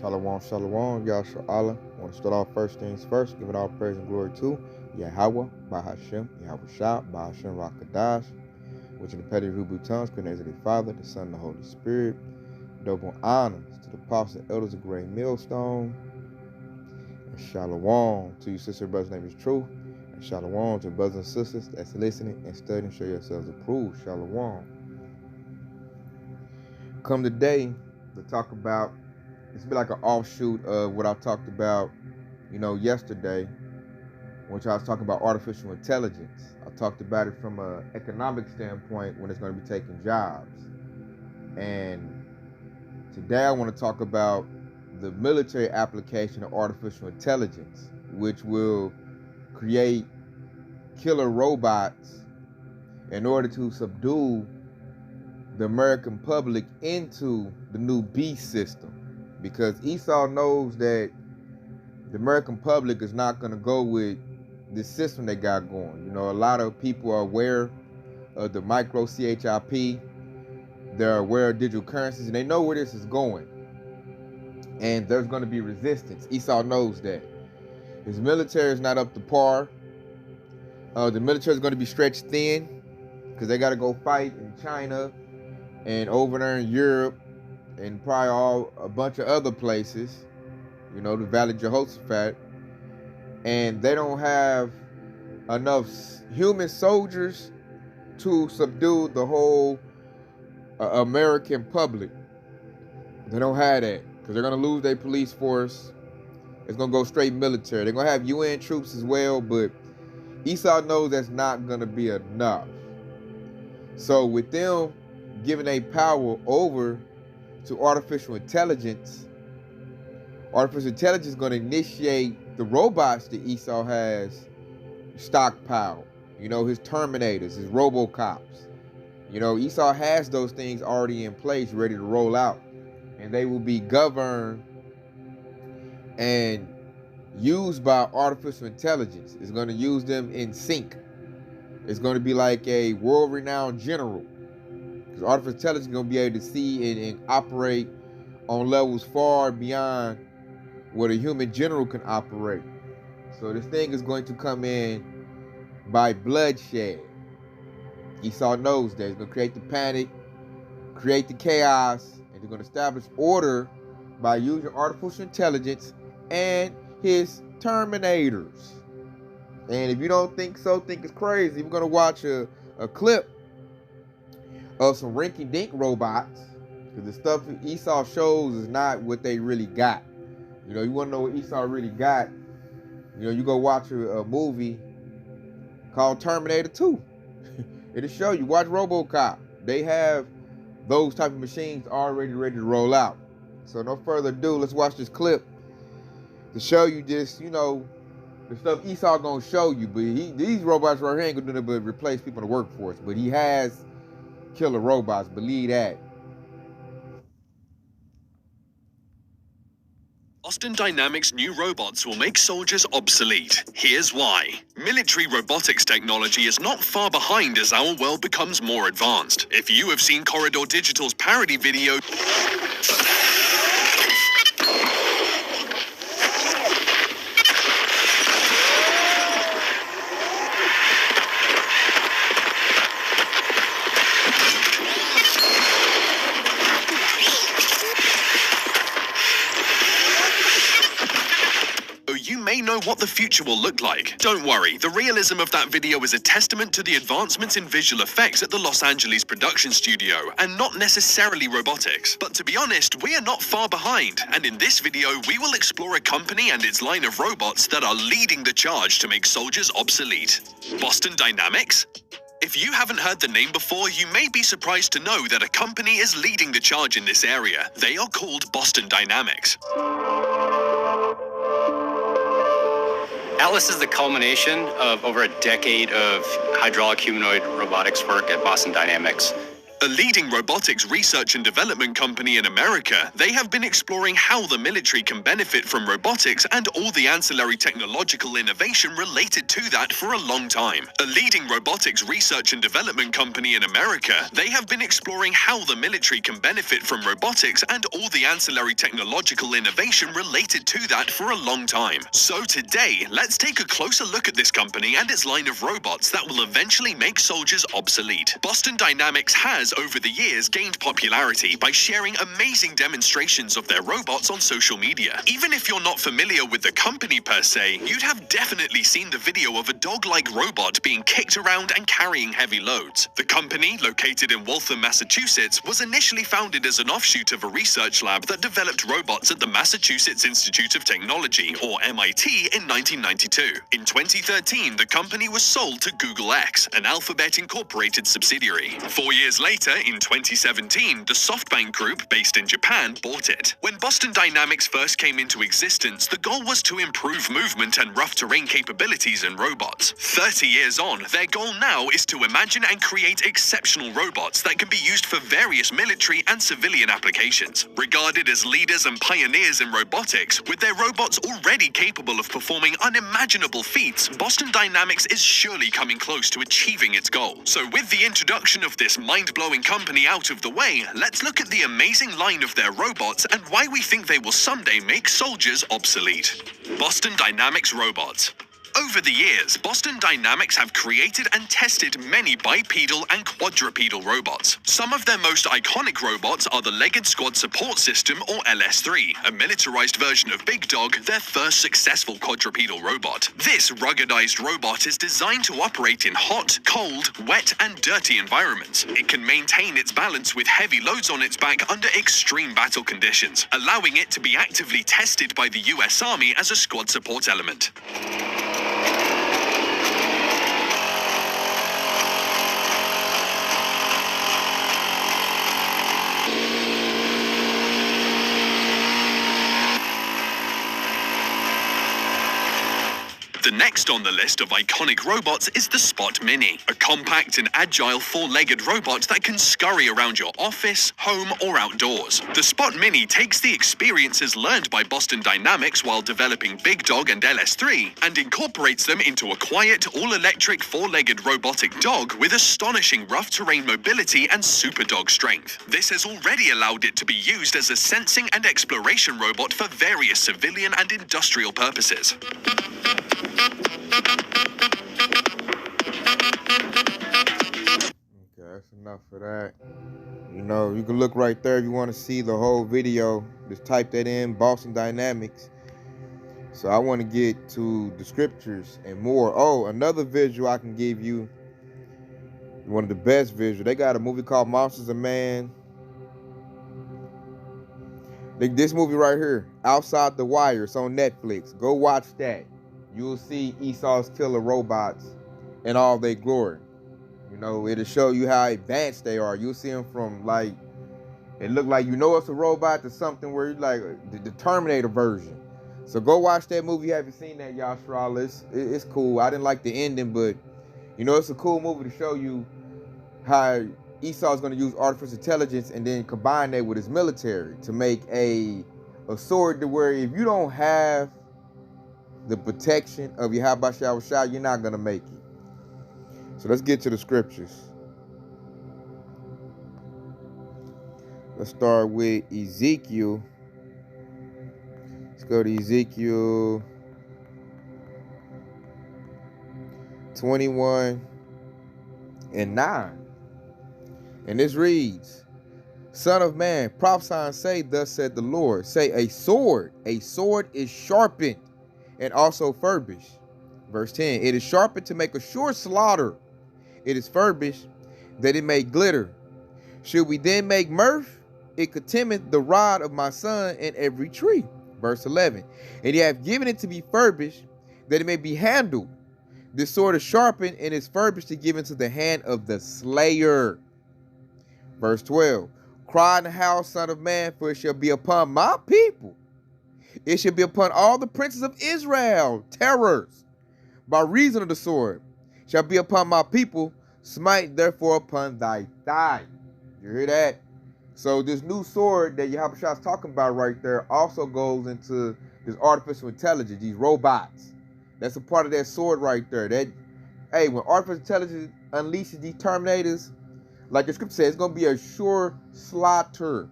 Shalom, shalom, Yahshua Allah. I want to start off first things first, giving all praise and glory to Yahweh, Bahashem, Yahweh Shah, Bahashem Rakadash, which in the petty Hebrew tongues, created the Father, the Son, and the Holy Spirit. Double honors to the apostles and elders of Great Millstone. And shalom to you, sister and brothers' name is Truth. And shalom to brothers and sisters that's listening and studying, show yourselves approved. Shalom. Come today to talk about, it's been like an offshoot of what I talked about, yesterday, which I was talking about artificial intelligence. I talked about it from an economic standpoint when it's going to be taking jobs. And today I want to talk about the military application of artificial intelligence, which will create killer robots in order to subdue the American public into the new beast system. Because Esau knows that the American public is not going to go with this system they got going. A lot of people are aware of the micro CHIP. They're aware of digital currencies, and they know where this is going. And there's going to be resistance. Esau knows that. His military is not up to par. The military is going to be stretched thin because they got to go fight in China and over there in Europe and probably a bunch of other places, the Valley of Jehoshaphat, and they don't have enough human soldiers to subdue the whole American public. They don't have that because they're going to lose their police force. It's going to go straight military. They're going to have UN troops as well, but Esau knows that's not going to be enough. So with them giving a power over to artificial intelligence is going to initiate the robots that Esau has stockpiled. His Terminators, his Robocops. Esau has those things already in place, ready to roll out. And they will be governed and used by artificial intelligence. It's going to use them in sync. It's going to be like a world-renowned general. Because artificial intelligence is going to be able to see and operate on levels far beyond what a human general can operate. So this thing is going to come in by bloodshed. Esau knows that. He's going to create the panic, create the chaos, and they're going to establish order by using artificial intelligence and his Terminators. And if you don't think so, think it's crazy. We're going to watch a clip of some rinky-dink robots, because the stuff Esau shows is not what they really got. You want to know what Esau really got, you go watch a movie called Terminator 2. It'll show you. Watch RoboCop. They have those type of machines already ready to roll out. So no further ado, let's watch this clip to show you this, the stuff Esau gonna show you. But these robots right here ain't gonna do nothing but replace people in the workforce. But he has killer robots, believe that. Boston Dynamics' new robots will make soldiers obsolete. Here's why. Military robotics technology is not far behind as our world becomes more advanced. If you have seen Corridor Digital's parody video, may know what the future will look like. Don't worry, the realism of that video is a testament to the advancements in visual effects at the Los Angeles production studio, and not necessarily robotics. But to be honest, we are not far behind, and in this video we will explore a company and its line of robots that are leading the charge to make soldiers obsolete. Boston Dynamics? If you haven't heard the name before, you may be surprised to know that a company is leading the charge in this area. They are called Boston Dynamics. Atlas is the culmination of over a decade of hydraulic humanoid robotics work at Boston Dynamics. A leading robotics research and development company in America, they have been exploring how the military can benefit from robotics and all the ancillary technological innovation related to that for a long time. A leading robotics research and development company in America, they have been exploring how the military can benefit from robotics and all the ancillary technological innovation related to that for a long time. So today, let's take a closer look at this company and its line of robots that will eventually make soldiers obsolete. Boston Dynamics has, over the years, gained popularity by sharing amazing demonstrations of their robots on social media. Even if you're not familiar with the company per se, you'd have definitely seen the video of a dog-like robot being kicked around and carrying heavy loads. The company, located in Waltham, Massachusetts, was initially founded as an offshoot of a research lab that developed robots at the Massachusetts Institute of Technology, or MIT, in 1992. In 2013, the company was sold to Google X, an Alphabet Incorporated subsidiary. 4 years later, in 2017, the SoftBank Group, based in Japan, bought it. When Boston Dynamics first came into existence, the goal was to improve movement and rough terrain capabilities in robots. 30 years on, their goal now is to imagine and create exceptional robots that can be used for various military and civilian applications. Regarded as leaders and pioneers in robotics, with their robots already capable of performing unimaginable feats, Boston Dynamics is surely coming close to achieving its goal. So with the introduction of this mind-blowing company out of the way, let's look at the amazing line of their robots and why we think they will someday make soldiers obsolete. Boston Dynamics robots. Over the years, Boston Dynamics have created and tested many bipedal and quadrupedal robots. Some of their most iconic robots are the Legged Squad Support System, or LS3, a militarized version of Big Dog, their first successful quadrupedal robot. This ruggedized robot is designed to operate in hot, cold, wet, and dirty environments. It can maintain its balance with heavy loads on its back under extreme battle conditions, allowing it to be actively tested by the US Army as a squad support element. The next on the list of iconic robots is the Spot Mini, a compact and agile four-legged robot that can scurry around your office, home, or outdoors. The Spot Mini takes the experiences learned by Boston Dynamics while developing Big Dog and LS3 and incorporates them into a quiet, all-electric four-legged robotic dog with astonishing rough terrain mobility and super dog strength. This has already allowed it to be used as a sensing and exploration robot for various civilian and industrial purposes. Okay, that's enough for that. You know, you can look right there if you want to see the whole video. Just type that in, Boston Dynamics. So I want to get to the scriptures and more. Oh, another visual I can give you. One of the best visuals. They got a movie called Monsters of Man. This movie right here, Outside the Wire, it's on Netflix. Go watch that. You'll see Esau's killer robots in all their glory. You know, it'll show you how advanced they are. You'll see them from, like, it look like, you know, it's a robot to something where you're like the Terminator version. So go watch that movie. You haven't seen that, Yashral. It's cool. I didn't like the ending, but, you know, it's a cool movie to show you how Esau's going to use artificial intelligence and then combine that with his military to make a sword to where if you don't have the protection of Yahweh Shah, you're not going to make it. So let's get to the scriptures. Let's start with Ezekiel. Let's go to Ezekiel 21:9. And this reads, Son of man, prophesy and say, thus said the Lord. Say, a sword is sharpened and also furbished. Verse 10, it is sharpened to make a sure slaughter. It is furbished that it may glitter. Should we then make mirth? It contemneth the rod of my son in every tree. Verse 11, and he hath given it to be furbished that it may be handled. This sword is sharpened and is furbished to give into the hand of the slayer. Verse 12, cry in the house, son of man, for it shall be upon my people. It shall be upon all the princes of Israel, terrors, by reason of the sword, shall be upon my people. Smite therefore upon thy thigh. You hear that? So this new sword that Yahushua is talking about right there also goes into this artificial intelligence, these robots. That's a part of that sword right there. That, hey, when artificial intelligence unleashes these Terminators, like the scripture says, it's going to be a sure slaughter.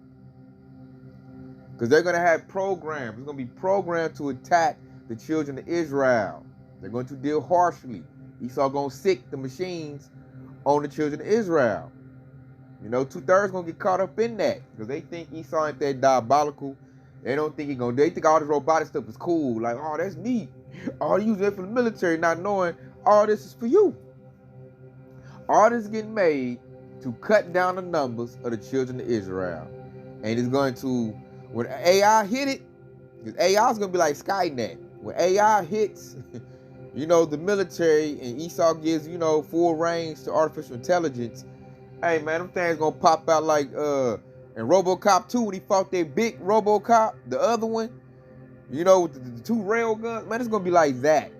Because they're going to have programs. It's going to be programmed to attack the children of Israel. They're going to deal harshly. Esau going to sick the machines on the children of Israel. You know, 2/3 going to get caught up in that. Because they think Esau ain't that diabolical. They don't think they think all this robotic stuff is cool. Like, oh, that's neat. Oh, they use it for the military, not knowing all this is for you. All this is getting made to cut down the numbers of the children of Israel. And it's going to, when AI hit it, because AI is going to be like Skynet. When AI hits, you know, the military, and Esau gives, you know, full range to artificial intelligence, hey, man, them things going to pop out like, in RoboCop 2, when he fought that big RoboCop, the other one, you know, with the 2 rail guns, man, it's going to be like that.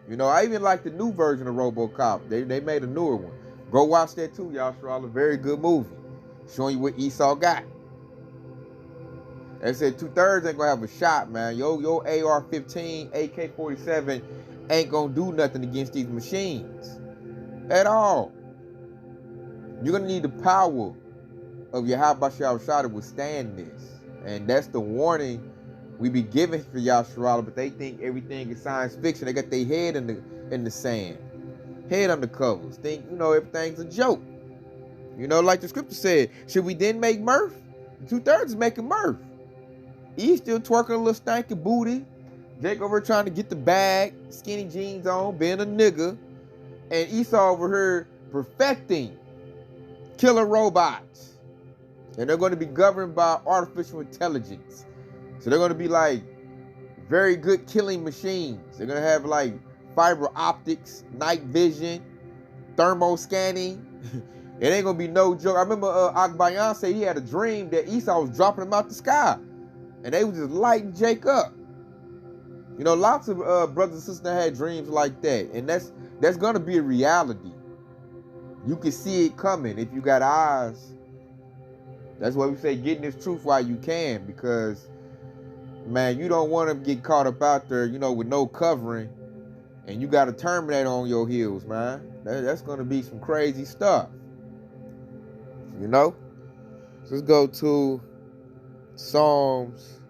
You know, I even like the new version of RoboCop. They made a newer one. Go watch that too, y'all. A very good movie. Showing you what Esau got. They said 2/3 ain't gonna have a shot, man. Your AR-15, AK-47 ain't gonna do nothing against these machines. At all. You're gonna need the power of Yahushua to withstand this. And that's the warning we be giving for Yahshua, but they think everything is science fiction. They got their head in the sand. Head under covers. Think, you know, everything's a joke. You know, like the scripture said, should we then make mirth? 2/3 is making mirth. He's still twerking a little stanky booty. Jake over here trying to get the bag, skinny jeans on, being a nigga. And Esau over here perfecting killer robots. And they're going to be governed by artificial intelligence. So they're going to be like very good killing machines. They're going to have like fiber optics, night vision, thermo scanning. It ain't gonna be no joke. I remember Akbayan said he had a dream that Esau was dropping him out the sky, and they was just lighting Jake up. You know, lots of brothers and sisters that had dreams like that, and that's gonna be a reality. You can see it coming if you got eyes. That's why we say getting this truth while you can, because man, you don't want to get caught up out there, you know, with no covering. And you got a Terminator on your heels, man. That's going to be some crazy stuff. You know? So let's go to Psalms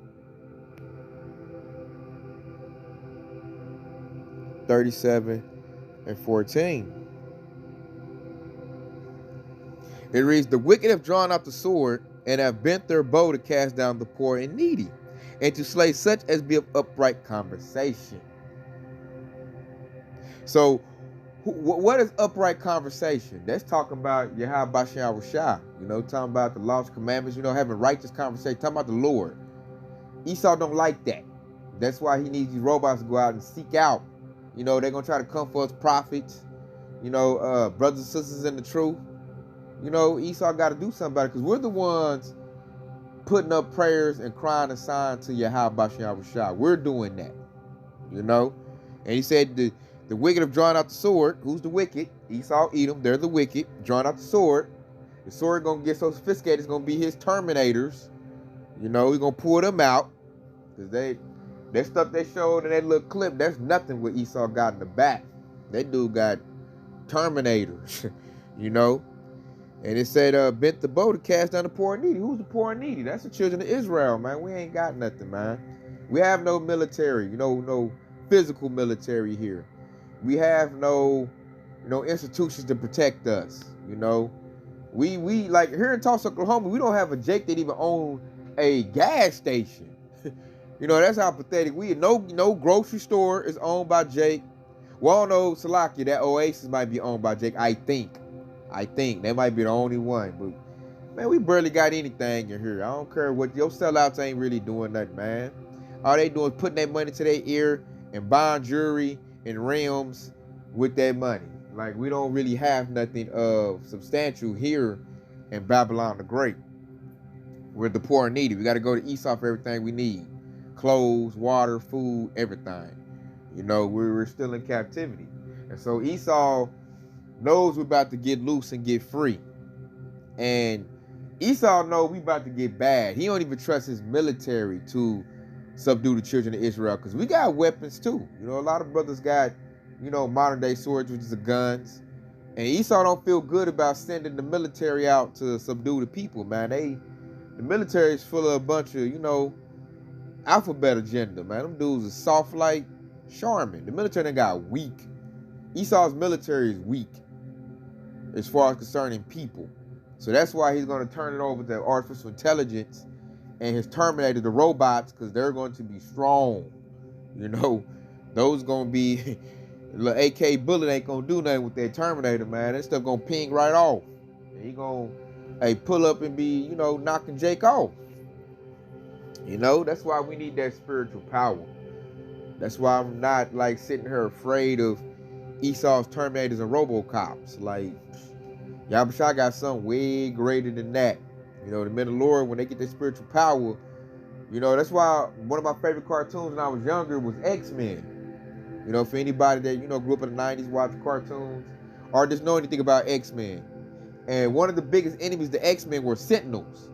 37 and 14. It reads, the wicked have drawn out the sword and have bent their bow to cast down the poor and needy, and to slay such as be of upright conversation. So, what is upright conversation? That's talking about Yahushua, you know, talking about the laws, commandments, you know, having righteous conversation, talking about the Lord. Esau don't like that. That's why he needs these robots to go out and seek out. You know, they're going to try to come for us prophets, you know, brothers and sisters in the truth. You know, Esau got to do something about it, because we're the ones putting up prayers and crying a sign to Yahushua. We're doing that, you know. And he said the wicked have drawn out the sword. Who's the wicked? Esau, Edom. They're the wicked. Drawn out the sword. The sword going to get so sophisticated, it's going to be his Terminators. You know, he's going to pull them out. Because that stuff they showed in that little clip, that's nothing what Esau got in the back. That dude got Terminators, you know. And it said, bent the bow to cast down the poor and needy. Who's the poor and needy? That's the children of Israel, man. We ain't got nothing, man. We have no military, you know, no physical military here. We have no, you know, institutions to protect us. You know, we like here in Tulsa, Oklahoma, we don't have a Jake that even own a gas station. You know, that's how pathetic we are. No grocery store is owned by Jake. Well, I don't know, Salakia, that Oasis might be owned by Jake. I think they might be the only one. But man, we barely got anything in here. I don't care what your sellouts ain't really doing nothing, man. All they doing is putting that money to their ear and buying jewelry and rims with that money. Like, we don't really have nothing of substantial here in Babylon the Great. We're the poor and needy. We got to go to Esau for everything we need. Clothes, water, food, everything. You know, we're still in captivity. And so Esau knows we're about to get loose and get free. And Esau know we about to get bad. He don't even trust his military to subdue the children of Israel, because we got weapons too. You know, a lot of brothers got, you know, modern day swords, which is the guns. And Esau don't feel good about sending the military out to subdue the people, man. The military is full of a bunch of, you know, alphabet agenda, man. Them dudes are soft like Charmin. The military done got weak. Esau's military is weak as far as concerning people. So that's why he's going to turn it over to artificial intelligence and his Terminator, the robots, because they're going to be strong. You know, those going to be, the AK bullet ain't going to do nothing with that Terminator, man. That stuff going to ping right off. And he going to pull up and be, you know, knocking Jake off. You know, that's why we need that spiritual power. That's why I'm not like sitting here afraid of Esau's Terminators and Robocops. Like, Yahweh got something way greater than that. You know, the men of the Lord, when they get their spiritual power, you know, that's why one of my favorite cartoons when I was younger was X-Men. You know, for anybody that, you know, grew up in the 90s watching cartoons or just know anything about X-Men. And one of the biggest enemies to X-Men were Sentinels,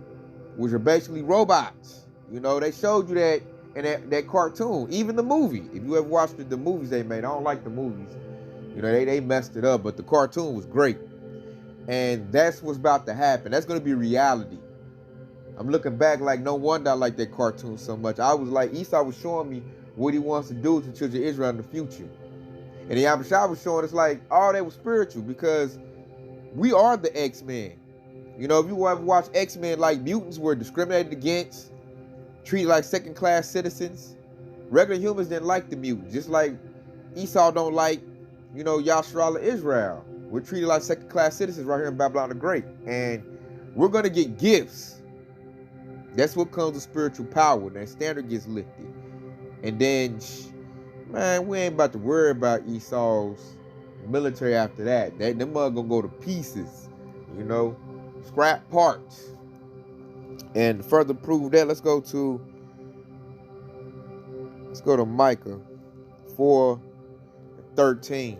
which are basically robots. You know, they showed you that in that cartoon, even the movie. If you ever watched the movies they made, I don't like the movies. You know, they messed it up, but the cartoon was great. And that's what's about to happen. That's going to be reality. I'm looking back like, no wonder I like that cartoon so much. I was like, Esau was showing me what he wants to do to the children of Israel in the future. And Yahweh was showing us like, oh, that was spiritual, because we are the X-Men. You know, if you ever watch X-Men, like, mutants were discriminated against, treated like second-class citizens. Regular humans didn't like the mutants, just like Esau don't like, you know, Yasharallah Israel. We're treated like second-class citizens right here in Babylon the Great. And we're going to get gifts. That's what comes with spiritual power. That standard gets lifted. And then, man, we ain't about to worry about Esau's military after that. Them mug going to go to pieces. You know, scrap parts. And to further prove that, let's go to Micah 4:13.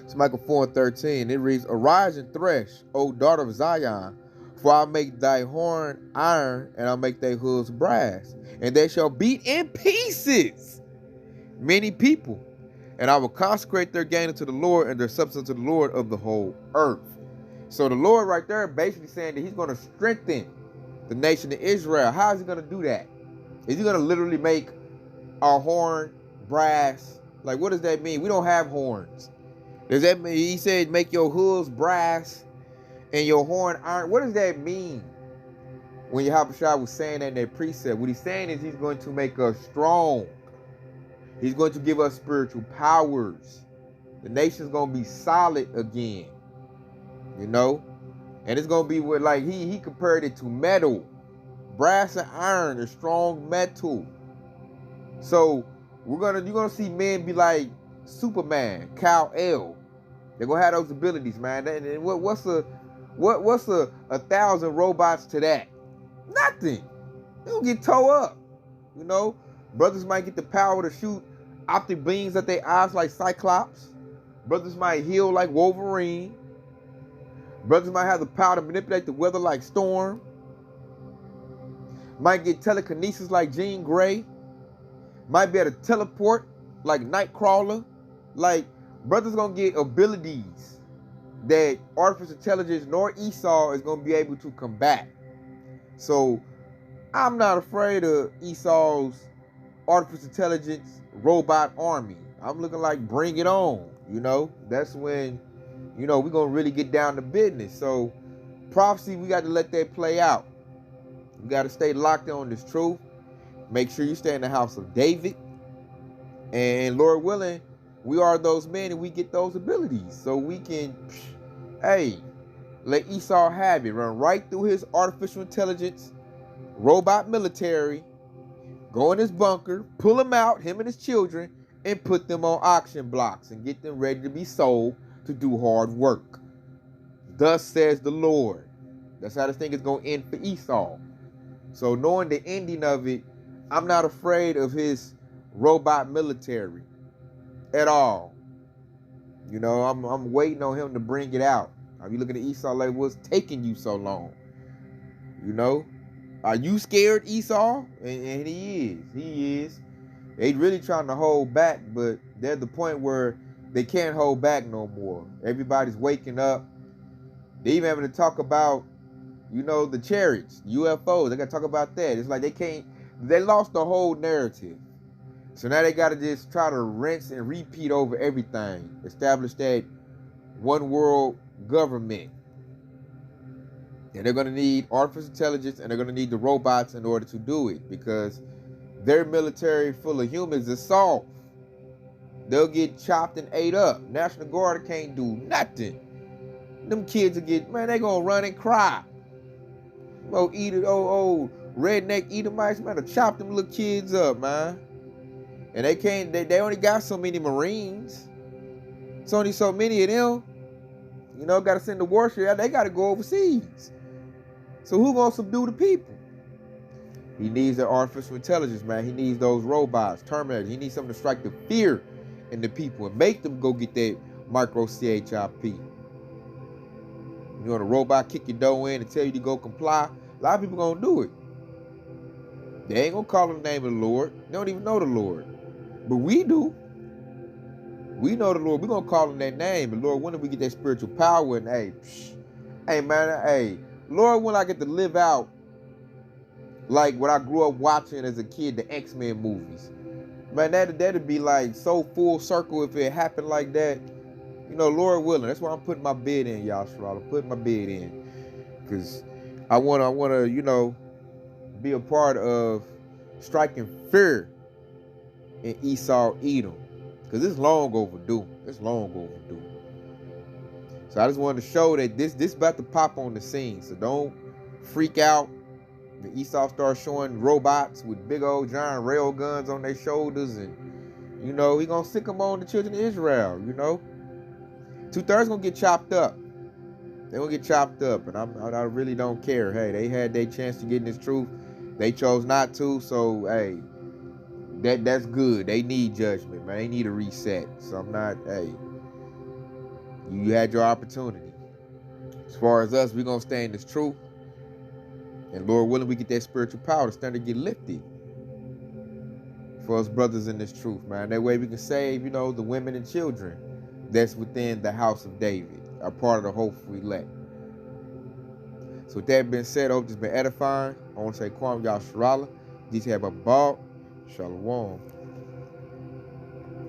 It's Micah 4:13. It reads, "Arise and thresh, O daughter of Zion, for I'll make thy horn iron, and I'll make thy hooves brass, and they shall beat in pieces many people, and I will consecrate their gain unto the Lord, and their substance to the Lord of the whole earth." So the Lord right there basically saying that he's going to strengthen the nation of Israel. How is he going to do that? Is he going to literally make our horn brass? Like, what does that mean? We don't have horns. Does that mean, he said, make your hooves brass and your horn iron? What does that mean? When Yahweh was saying that in that precept, what he's saying is he's going to make us strong. He's going to give us spiritual powers. The nation's going to be solid again. You know? And it's going to be with, like, he compared it to metal. Brass and iron is strong metal. So you're gonna see men be like Superman, Kal-El. They're gonna have those abilities, man. And what's a 1,000 robots to that? Nothing. They'll get tore up. You know, brothers might get the power to shoot optic beams at their eyes like Cyclops. Brothers might heal like Wolverine. Brothers might have the power to manipulate the weather like Storm. Might get telekinesis like Jean Grey. Might be able to teleport like Nightcrawler. Like, brothers gonna get abilities that artificial intelligence nor Esau is gonna be able to combat. So I'm not afraid of Esau's artificial intelligence robot army. I'm looking like, bring it on. You know, that's when, you know, we're gonna really get down to business. So prophecy, we got to let that play out. We got to stay locked on this truth. Make sure you stay in the house of David. And Lord willing, we are those men and we get those abilities. So we can, hey, let Esau have it. Run right through his artificial intelligence, robot military, go in his bunker, pull him out, him and his children, and put them on auction blocks and get them ready to be sold to do hard work. Thus says the Lord. That's how this thing is going to end for Esau. So knowing the ending of it, I'm not afraid of his robot military at all. You know, I'm waiting on him to bring it out. Are you looking at Esau like, what's taking you so long? You know? Are you scared, Esau? And he is. They really trying to hold back, but they're at the point where they can't hold back no more. Everybody's waking up. They even having to talk about, you know, the chariots, UFOs. They got to talk about that. It's like they lost the whole narrative. So now they got to just try to rinse and repeat over everything. Establish that one world government. And they're going to need artificial intelligence, and they're going to need the robots in order to do it, because their military full of humans is soft. They'll get chopped and ate up. National Guard can't do nothing. Them kids will get, man, they going to run and cry. Oh, redneck Edomites, man, to chop them little kids up, man. And they only got so many Marines. It's only so many of them. You know, got to send the warship. They got to go overseas. So who gonna subdue the people? He needs the artificial intelligence, man. He needs those robots, Terminators. He needs something to strike the fear in the people and make them go get that micro CHIP. You want a robot kick your door in and tell you to go comply? A lot of people gonna do it. They ain't gonna call on the name of the Lord. They don't even know the Lord. But we do. We know the Lord. We're gonna call on that name. And Lord, when do we get that spiritual power? And hey man, Lord, when I get to live out like what I grew up watching as a kid, the X-Men movies. Man, that'd be like so full circle if it happened like that. You know, Lord willing. That's why I'm putting my bid in, y'all. I'm putting my bid in. Because I wanna, you know, be a part of striking fear in Esau, Edom. Because it's long overdue. So I just wanted to show that this about to pop on the scene. So don't freak out. The Esau starts showing robots with big old giant rail guns on their shoulders, and you know he gonna sick them on the children of Israel. You know, 2/3 gonna get chopped up. They gonna get chopped up, and I really don't care. Hey, they had their chance to get in this truth. They chose not to. So hey, that's good. They need judgment, man. They need a reset. So I'm not. Hey, you had your opportunity. As far as us, we're gonna stay in this truth. And Lord willing, we get that spiritual power to start to get lifted for us brothers in this truth, man. That way we can save, you know, the women and children that's within the house of David, are part of the hopeful elect. So with that being said, I hope this has been edifying. I want to say, Kwam Yasharala, these have a ball. Shalom.